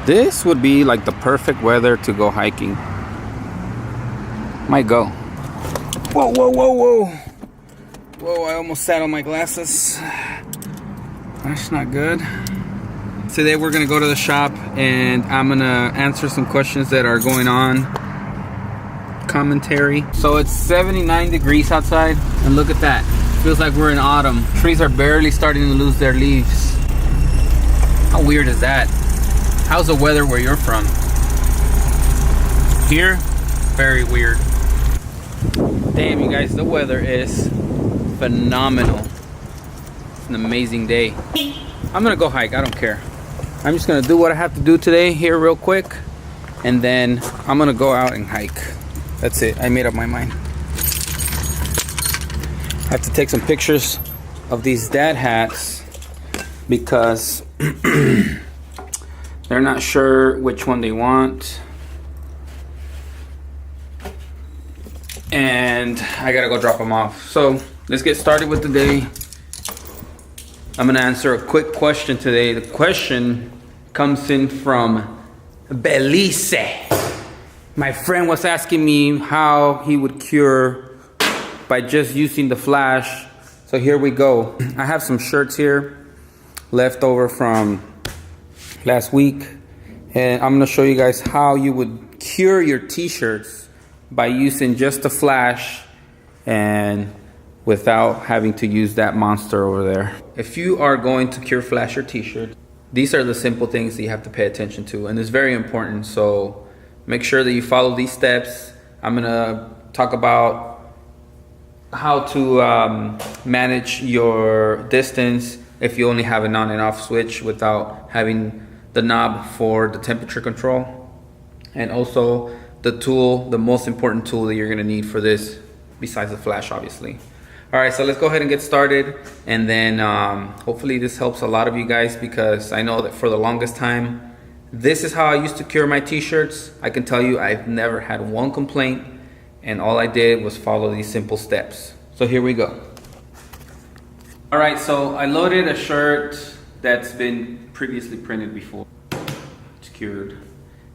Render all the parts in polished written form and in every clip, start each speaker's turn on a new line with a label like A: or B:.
A: This would be like the perfect weather to go hiking. Might go. Whoa, whoa, whoa, whoa. Whoa, I almost sat on my glasses. That's not good. Today we're gonna go to the shop and I'm gonna answer some questions that are going on. Commentary. So it's 79 degrees outside and look at that. Feels like we're in autumn. Trees are barely starting to lose their leaves. How weird is that? How's the weather where you're from? Here, very weird. Damn, you guys, the weather is phenomenal. It's an amazing day. I'm gonna go hike, I don't care. I'm just gonna do what I have to do today here real quick, and then I'm gonna go out and hike. That's it, I made up my mind. I have to take some pictures of these dad hats because they're not sure which one they want. And I gotta go drop them off. So let's get started with the day. I'm gonna answer a quick question today. The question comes in from Belize. My friend was asking me how he would cure by just using the flash. So here we go. I have some shirts here left over from last week, and I'm gonna show you guys how you would cure your t-shirts by using just a flash and without having to use that monster over there. If you are going to cure flash your t-shirt, these are the simple things that you have to pay attention to, and it's very important. So make sure that you follow these steps. I'm gonna talk about how to manage your distance if you only have an on and off switch without having the knob for the temperature control, and also the tool, the most important tool that you're gonna need for this besides the flash, obviously. All right, so let's go ahead and get started, and then hopefully this helps a lot of you guys, because I know that for the longest time this is how I used to cure my t-shirts. I can tell you I've never had one complaint, and all I did was follow these simple steps. So here we go. All right, so I loaded a shirt that's been previously printed before. It's cured,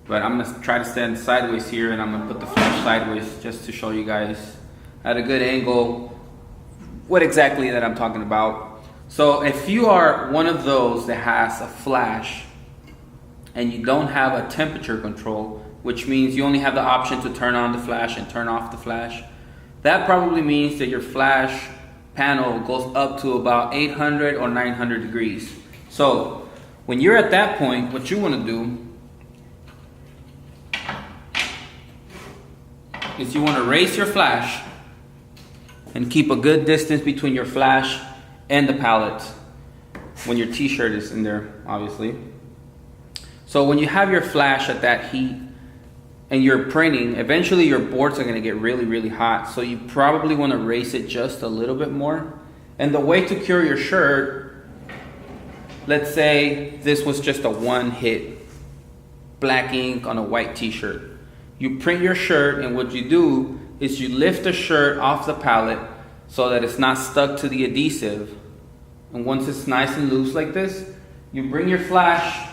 A: but I'm gonna try to stand sideways here, and I'm gonna put the flash sideways just to show you guys at a good angle what exactly that I'm talking about. So if you are one of those that has a flash and you don't have a temperature control, which means you only have the option to turn on the flash and turn off the flash, that probably means that your flash panel goes up to about 800 or 900 degrees. So when you're at that point, what you want to do is you want to raise your flash and keep a good distance between your flash and the pallet when your t-shirt is in there, obviously. So when you have your flash at that heat and you're printing, eventually your boards are going to get really, really hot. So you probably want to raise it just a little bit more. And the way to cure your shirt, let's say this was just a one hit black ink on a white t-shirt. You print your shirt, and what you do is you lift the shirt off the pallet so that it's not stuck to the adhesive. And once it's nice and loose like this, you bring your flash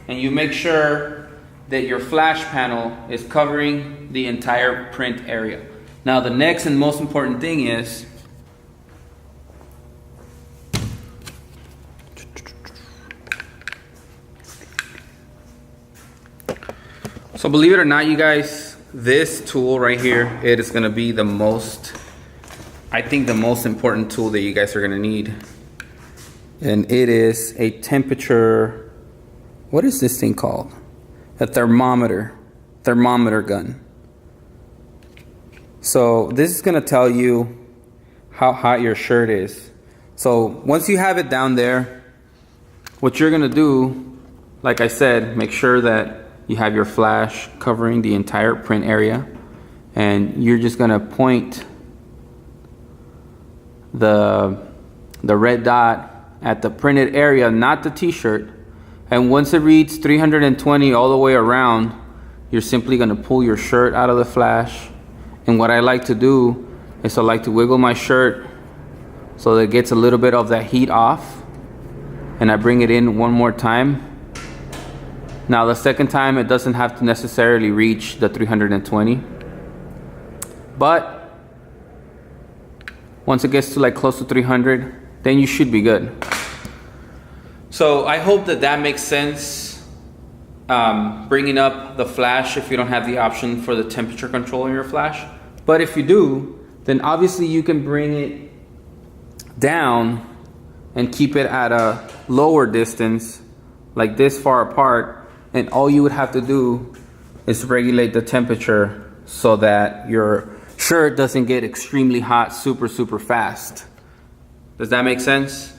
A: and you make sure that your flash panel is covering the entire print area. Now the next and most important thing is so believe it or not, you guys, this tool right here, it is gonna be the most, I think the most important tool that you guys are gonna need. And it is a temperature, what is this thing called? A thermometer gun. So this is gonna tell you how hot your shirt is. So once you have it down there, what you're gonna do, like I said, make sure that you have your flash covering the entire print area, and you're just gonna point the red dot at the printed area, not the t-shirt, and once it reads 320 all the way around, you're simply gonna pull your shirt out of the flash. And what I like to do is I like to wiggle my shirt so that it gets a little bit of that heat off, and I bring it in one more time, Now the second time, it doesn't have to necessarily reach the 320, but once it gets to like close to 300, then you should be good. So I hope that that makes sense. Bringing up the flash if you don't have the option for the temperature control in your flash. But if you do, then obviously you can bring it down and keep it at a lower distance, like this far apart. And all you would have to do is regulate the temperature so that your shirt doesn't get extremely hot super fast. Does that make sense?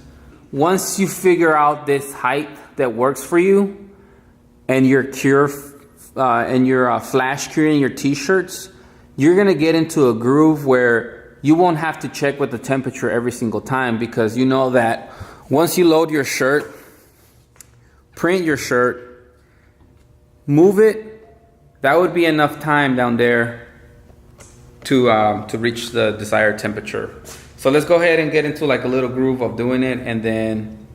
A: Once you figure out this height that works for you and your flash curing your t-shirts, you're gonna get into a groove where you won't have to check with the temperature every single time, because you know that once you load your shirt, print your shirt, move it, that would be enough time down there to reach the desired temperature. So let's go ahead and get into like a little groove of doing it, and then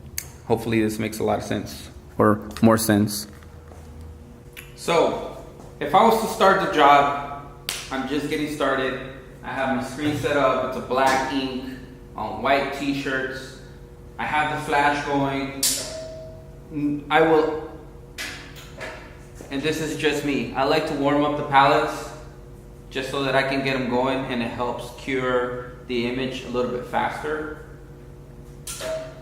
A: hopefully this makes a lot of sense, or more sense. So if I was to start the job, I'm just getting started. I have my screen set up. It's a black ink on white t-shirts. I have the flash going. I will, and this is just me, I like to warm up the palettes just so that I can get them going, and it helps cure the image a little bit faster.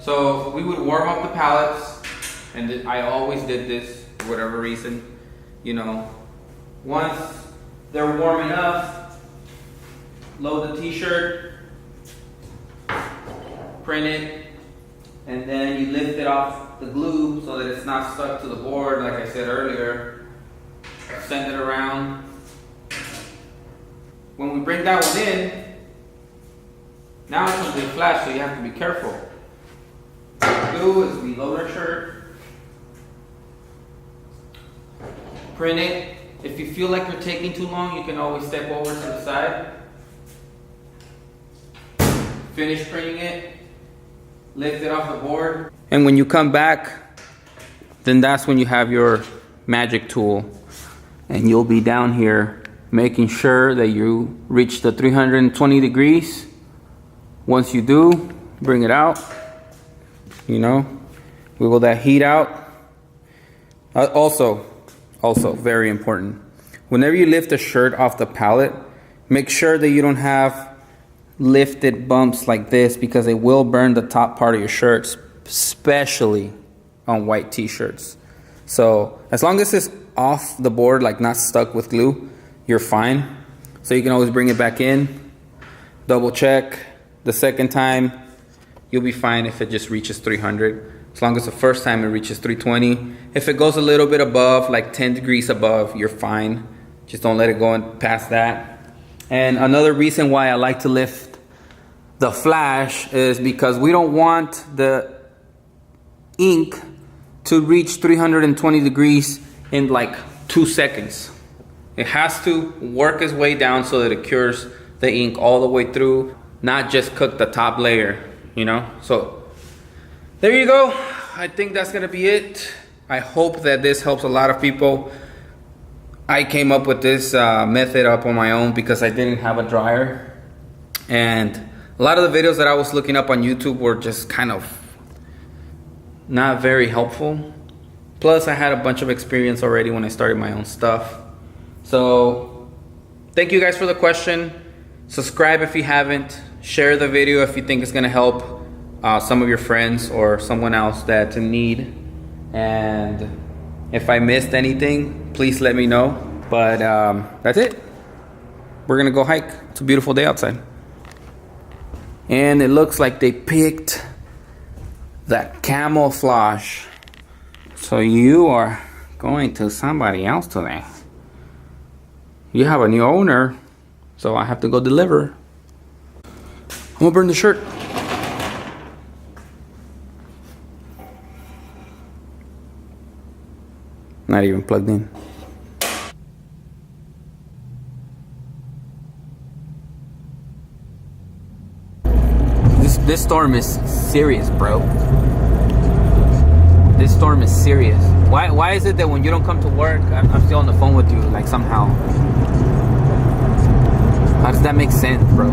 A: So we would warm up the palettes, and I always did this for whatever reason. You know, once they're warm enough, load the t-shirt, print it, and then you lift it off the glue so that it's not stuck to the board like I said earlier. Send it around. When we bring that one in, now it's going to be a flash, so you have to be careful. What we do is we load our shirt, print it. If you feel like you're taking too long, you can always step over to the side. Finish printing it, lift it off the board. And when you come back, then that's when you have your magic tool. And you'll be down here making sure that you reach the 320 degrees. Once you do, bring it out, you know, wiggle that heat out. Also very important, whenever you lift a shirt off the pallet, make sure that you don't have lifted bumps like this, because it will burn the top part of your shirts, especially on white t-shirts. So as long as it's off the board, like not stuck with glue, you're fine. So you can always bring it back in, double check. The second time, you'll be fine if it just reaches 300. As long as the first time it reaches 320. If it goes a little bit above, like 10 degrees above, you're fine. Just don't let it go past that. And another reason why I like to lift the flash is because we don't want the ink to reach 320 degrees in like 2 seconds. It has to work its way down so that it cures the ink all the way through, not just cook the top layer, you know? So there you go. I think that's gonna be it. I hope that this helps a lot of people. I came up with this method up on my own because I didn't have a dryer. And a lot of the videos that I was looking up on YouTube were just kind of not very helpful. Plus I had a bunch of experience already when I started my own stuff. So thank you guys for the question. Subscribe if you haven't. Share the video if you think it's gonna help some of your friends or someone else that's in need. And if I missed anything, please let me know. But that's it. We're gonna go hike. It's a beautiful day outside. And it looks like they picked that camouflage. So you are going to somebody else today. You have a new owner, so I have to go deliver. I'm gonna burn the shirt. Not even plugged in. This storm is serious, bro. This storm is serious. Why is it that when you don't come to work, I'm still on the phone with you, like somehow? How does that make sense, bro?